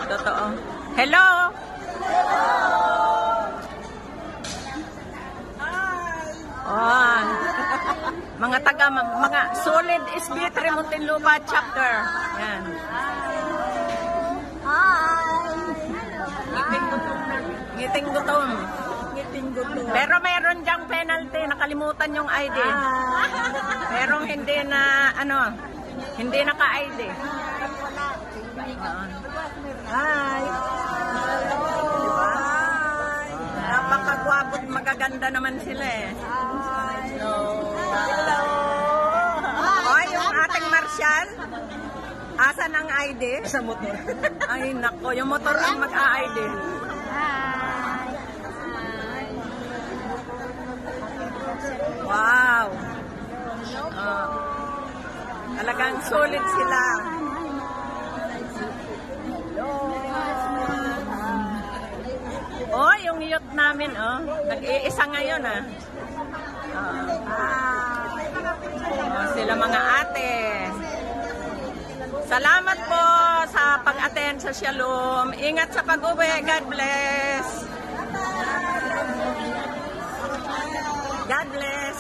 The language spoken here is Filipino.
Totoo. Hello! Oh. Mga solid SB3 Muntinlupa chapter. Yan. Ngiting gutom. Pero meron diyang penalty, nakalimutan yung ID. Pero hindi na hindi naka-ID. Hi. Diba? Napakagwapot, magaganda naman sila eh. Hello. Oh, yung ating Marshal. Asan ang ID? Sa motor. Ay nako, yung motor ang mag-a-ID. Wow. Talagang solid sila. Oh, yung youth namin, nag-iisa ngayon, sila mga ate. Salamat po sa pag-attend sa Shalom. Ingat sa pag-uwi. God bless. God bless.